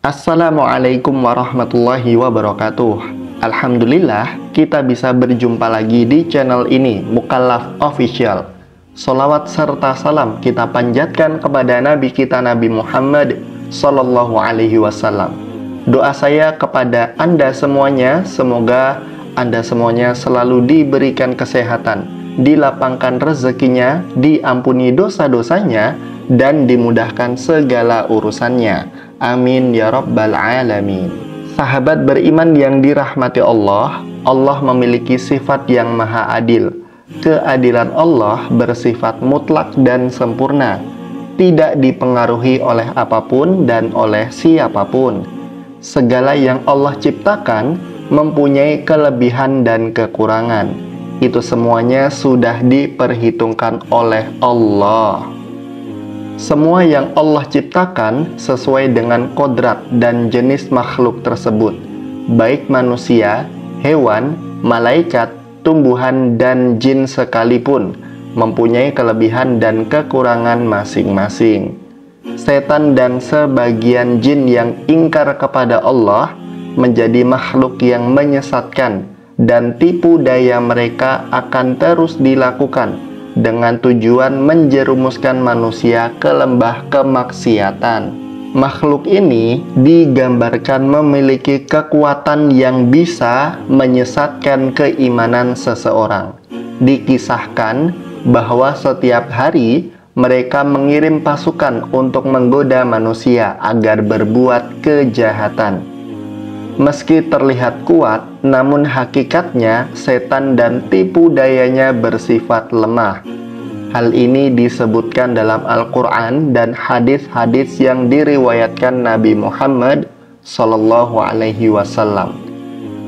Assalamualaikum warahmatullahi wabarakatuh. Alhamdulillah, kita bisa berjumpa lagi di channel ini, Mukallaf Official. Sholawat serta salam kita panjatkan kepada Nabi kita Nabi Muhammad Sallallahu Alaihi Wasallam. Doa saya kepada Anda semuanya, semoga Anda semuanya selalu diberikan kesehatan, dilapangkan rezekinya, diampuni dosa-dosanya, dan dimudahkan segala urusannya. Amin ya rabbal alamin. Sahabat beriman yang dirahmati Allah, Allah memiliki sifat yang maha adil. Keadilan Allah bersifat mutlak dan sempurna, tidak dipengaruhi oleh apapun dan oleh siapapun. Segala yang Allah ciptakan mempunyai kelebihan dan kekurangan. Itu semuanya sudah diperhitungkan oleh Allah. Semua yang Allah ciptakan sesuai dengan kodrat dan jenis makhluk tersebut, baik manusia, hewan, malaikat, tumbuhan, dan jin sekalipun, mempunyai kelebihan dan kekurangan masing-masing. Setan dan sebagian jin yang ingkar kepada Allah menjadi makhluk yang menyesatkan, dan tipu daya mereka akan terus dilakukan dengan tujuan menjerumuskan manusia ke lembah kemaksiatan. Makhluk ini digambarkan memiliki kekuatan yang bisa menyesatkan keimanan seseorang. Dikisahkan bahwa setiap hari mereka mengirim pasukan untuk menggoda manusia agar berbuat kejahatan. Meski terlihat kuat, namun hakikatnya setan dan tipu dayanya bersifat lemah. Hal ini disebutkan dalam Al-Quran dan hadis-hadis yang diriwayatkan Nabi Muhammad Sallallahu Alaihi Wasallam.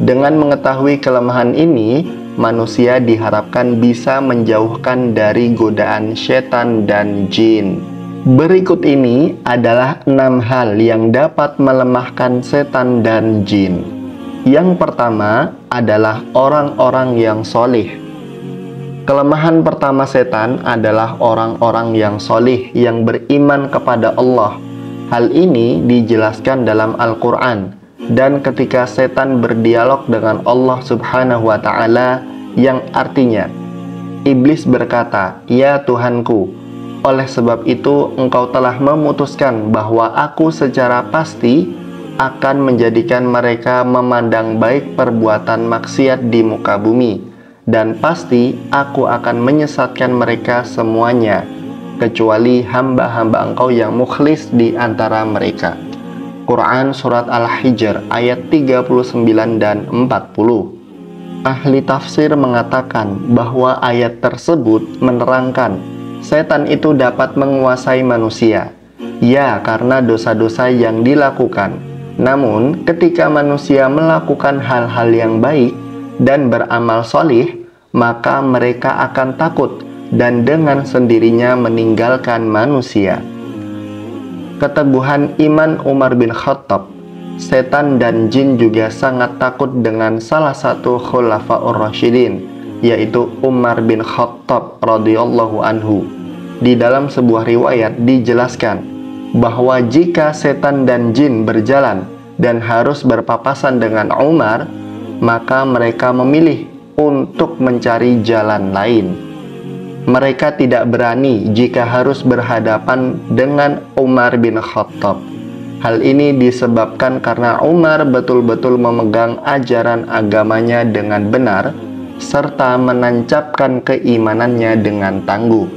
Dengan mengetahui kelemahan ini, manusia diharapkan bisa menjauhkan dari godaan setan dan jin. Berikut ini adalah 6 hal yang dapat melemahkan setan dan jin. Yang pertama adalah orang-orang yang solih. Kelemahan pertama setan adalah orang-orang yang solih, yang beriman kepada Allah. Hal ini dijelaskan dalam Al-Quran. Dan ketika setan berdialog dengan Allah Subhanahu wa Ta'ala, yang artinya, iblis berkata, "Ya Tuhanku, oleh sebab itu engkau telah memutuskan bahwa aku secara pasti akan menjadikan mereka memandang baik perbuatan maksiat di muka bumi, dan pasti aku akan menyesatkan mereka semuanya, kecuali hamba-hamba engkau yang mukhlis di antara mereka." Quran Surat Al-Hijr ayat 39 dan 40. Ahli tafsir mengatakan bahwa ayat tersebut menerangkan setan itu dapat menguasai manusia, ya, karena dosa-dosa yang dilakukan. Namun, ketika manusia melakukan hal-hal yang baik dan beramal solih, maka mereka akan takut dan dengan sendirinya meninggalkan manusia. Keteguhan iman Umar bin Khattab, setan dan jin juga sangat takut dengan salah satu khulafaur rasyidin, yaitu Umar bin Khattab radhiyallahu anhu. Di dalam sebuah riwayat dijelaskan bahwa jika setan dan jin berjalan dan harus berpapasan dengan Umar, maka mereka memilih untuk mencari jalan lain. Mereka tidak berani jika harus berhadapan dengan Umar bin Khattab. Hal ini disebabkan karena Umar betul-betul memegang ajaran agamanya dengan benar, serta menancapkan keimanannya dengan tangguh.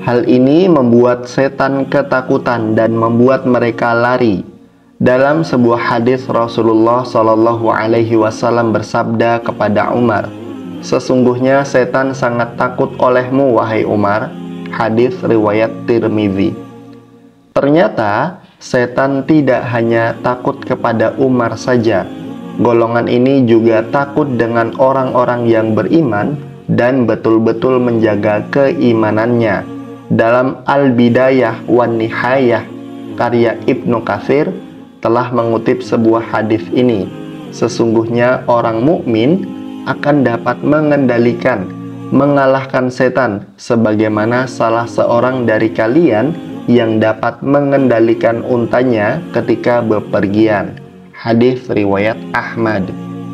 Hal ini membuat setan ketakutan dan membuat mereka lari. Dalam sebuah hadis, Rasulullah Shallallahu Alaihi Wasallam bersabda kepada Umar, "Sesungguhnya setan sangat takut olehmu, wahai Umar." Hadis riwayat Tirmidzi. Ternyata setan tidak hanya takut kepada Umar saja. Golongan ini juga takut dengan orang-orang yang beriman dan betul-betul menjaga keimanannya. Dalam Al-Bidayah wan Nihayah karya Ibnu Katsir telah mengutip sebuah hadis ini. Sesungguhnya orang mukmin akan dapat mengendalikan, mengalahkan setan, sebagaimana salah seorang dari kalian yang dapat mengendalikan untanya ketika bepergian. Hadis riwayat Ahmad.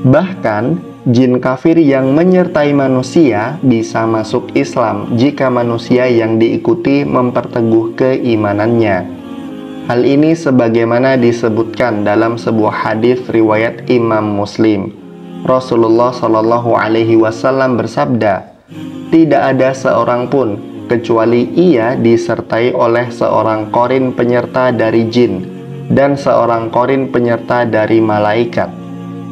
Bahkan, jin kafir yang menyertai manusia bisa masuk Islam jika manusia yang diikuti memperteguh keimanannya. Hal ini sebagaimana disebutkan dalam sebuah hadis riwayat Imam Muslim. Rasulullah Shallallahu Alaihi Wasallam bersabda, "Tidak ada seorang pun kecuali ia disertai oleh seorang korin penyerta dari jin dan seorang korin penyerta dari malaikat."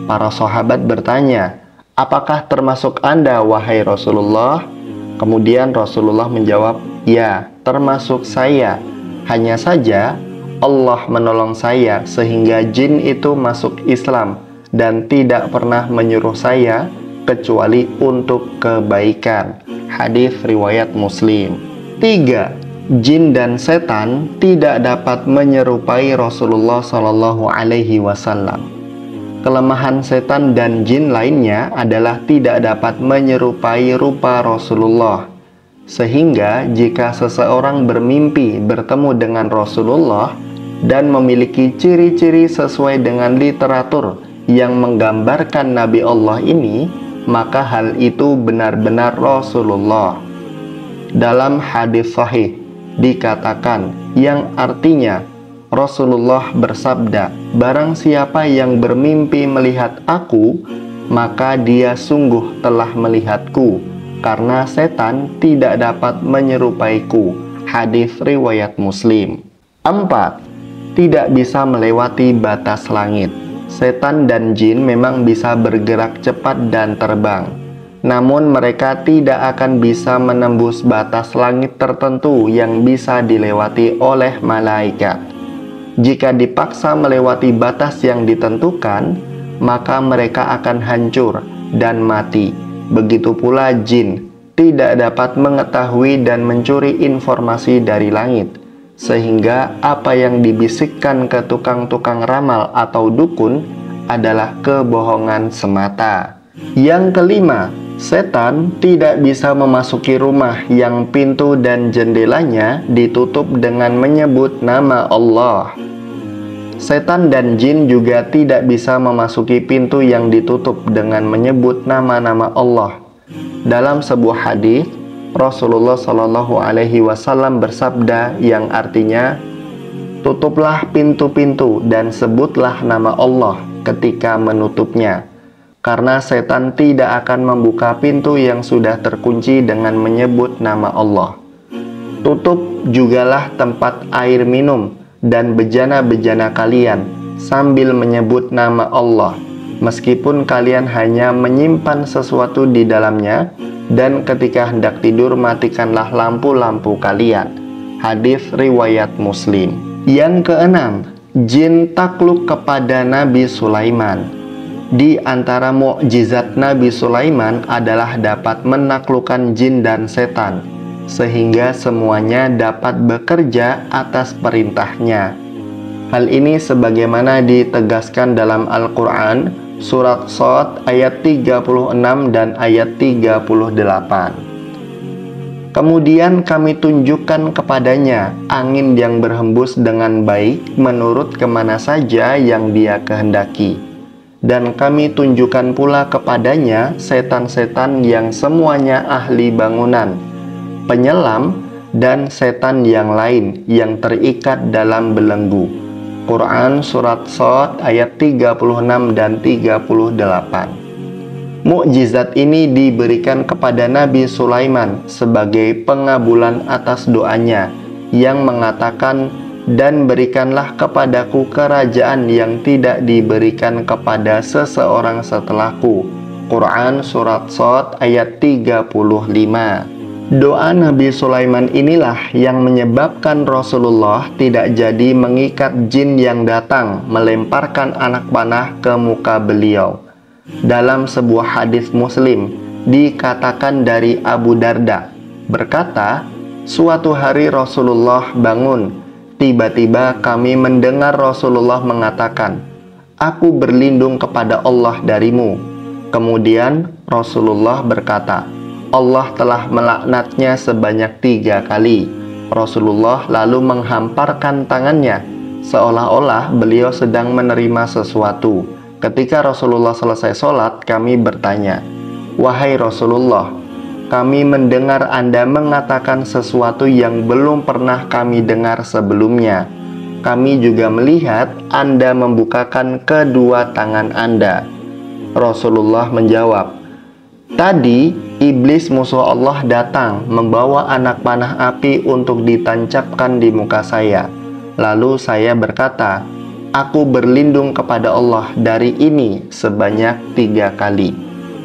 Para sahabat bertanya, "Apakah termasuk Anda, wahai Rasulullah?" Kemudian Rasulullah menjawab, "Ya, termasuk saya. Hanya saja Allah menolong saya sehingga jin itu masuk Islam dan tidak pernah menyuruh saya kecuali untuk kebaikan." Hadis riwayat Muslim. 3. Jin dan setan tidak dapat menyerupai Rasulullah Shallallahu Alaihi Wasallam. Kelemahan setan dan jin lainnya adalah tidak dapat menyerupai rupa Rasulullah. Sehingga jika seseorang bermimpi bertemu dengan Rasulullah dan memiliki ciri-ciri sesuai dengan literatur yang menggambarkan Nabi Allah ini, maka hal itu benar-benar Rasulullah. Dalam hadis sahih dikatakan, yang artinya Rasulullah bersabda, "Barang siapa yang bermimpi melihat aku, maka dia sungguh telah melihatku, karena setan tidak dapat menyerupaiku." Hadis riwayat Muslim. 4. Tidak bisa melewati batas langit. Setan dan jin memang bisa bergerak cepat dan terbang, namun mereka tidak akan bisa menembus batas langit tertentu yang bisa dilewati oleh malaikat. Jika dipaksa melewati batas yang ditentukan, maka mereka akan hancur dan mati. Begitu pula jin tidak dapat mengetahui dan mencuri informasi dari langit, sehingga apa yang dibisikkan ke tukang-tukang ramal atau dukun adalah kebohongan semata. Yang kelima, setan tidak bisa memasuki rumah yang pintu dan jendelanya ditutup dengan menyebut nama Allah. Setan dan jin juga tidak bisa memasuki pintu yang ditutup dengan menyebut nama-nama Allah. Dalam sebuah hadis, Rasulullah Shallallahu Alaihi Wasallam bersabda yang artinya, "Tutuplah pintu-pintu dan sebutlah nama Allah ketika menutupnya, karena setan tidak akan membuka pintu yang sudah terkunci dengan menyebut nama Allah. Tutup jugalah tempat air minum dan bejana-bejana kalian sambil menyebut nama Allah, meskipun kalian hanya menyimpan sesuatu di dalamnya, dan ketika hendak tidur matikanlah lampu-lampu kalian." Hadis riwayat Muslim. Yang keenam, jin takluk kepada Nabi Sulaiman. Di antara mukjizat Nabi Sulaiman adalah dapat menaklukkan jin dan setan, sehingga semuanya dapat bekerja atas perintahnya. Hal ini sebagaimana ditegaskan dalam Al-Quran Surat Shad ayat 36 dan ayat 38. "Kemudian kami tunjukkan kepadanya angin yang berhembus dengan baik menurut kemana saja yang dia kehendaki. Dan kami tunjukkan pula kepadanya setan-setan yang semuanya ahli bangunan, penyelam, dan setan yang lain yang terikat dalam belenggu." Quran Surat Shad ayat 36 dan 38. Mukjizat ini diberikan kepada Nabi Sulaiman sebagai pengabulan atas doanya yang mengatakan, "Dan berikanlah kepadaku kerajaan yang tidak diberikan kepada seseorang setelahku." Quran Surat Shad ayat 35. Doa Nabi Sulaiman inilah yang menyebabkan Rasulullah tidak jadi mengikat jin yang datang melemparkan anak panah ke muka beliau. Dalam sebuah hadis Muslim dikatakan dari Abu Darda berkata, "Suatu hari Rasulullah bangun, tiba-tiba kami mendengar Rasulullah mengatakan, 'Aku berlindung kepada Allah darimu.' Kemudian Rasulullah berkata, 'Allah telah melaknatnya sebanyak 3 kali.' Rasulullah lalu menghamparkan tangannya, seolah-olah beliau sedang menerima sesuatu. Ketika Rasulullah selesai sholat, kami bertanya, "Wahai Rasulullah, kami mendengar Anda mengatakan sesuatu yang belum pernah kami dengar sebelumnya. Kami juga melihat Anda membukakan kedua tangan Anda." Rasulullah menjawab, "Tadi iblis musuh Allah datang membawa anak panah api untuk ditancapkan di muka saya. Lalu saya berkata, aku berlindung kepada Allah dari ini sebanyak 3 kali.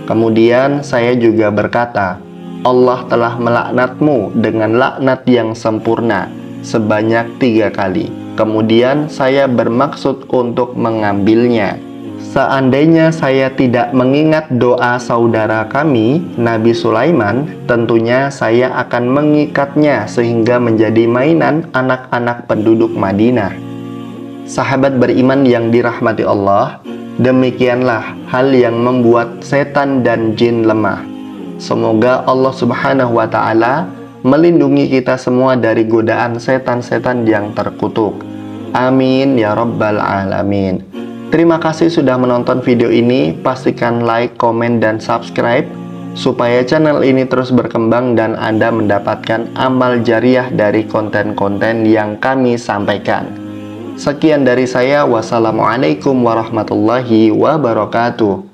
Kemudian saya juga berkata, Allah telah melaknatmu dengan laknat yang sempurna sebanyak 3 kali. Kemudian saya bermaksud untuk mengambilnya. Seandainya saya tidak mengingat doa saudara kami, Nabi Sulaiman, tentunya saya akan mengikatnya sehingga menjadi mainan anak-anak penduduk Madinah." Sahabat beriman yang dirahmati Allah, demikianlah hal yang membuat setan dan jin lemah. Semoga Allah Subhanahu wa Ta'ala melindungi kita semua dari godaan setan-setan yang terkutuk. Amin ya Rabbal Alamin. Terima kasih sudah menonton video ini. Pastikan like, komen, dan subscribe supaya channel ini terus berkembang dan Anda mendapatkan amal jariah dari konten-konten yang kami sampaikan. Sekian dari saya. Wassalamualaikum warahmatullahi wabarakatuh.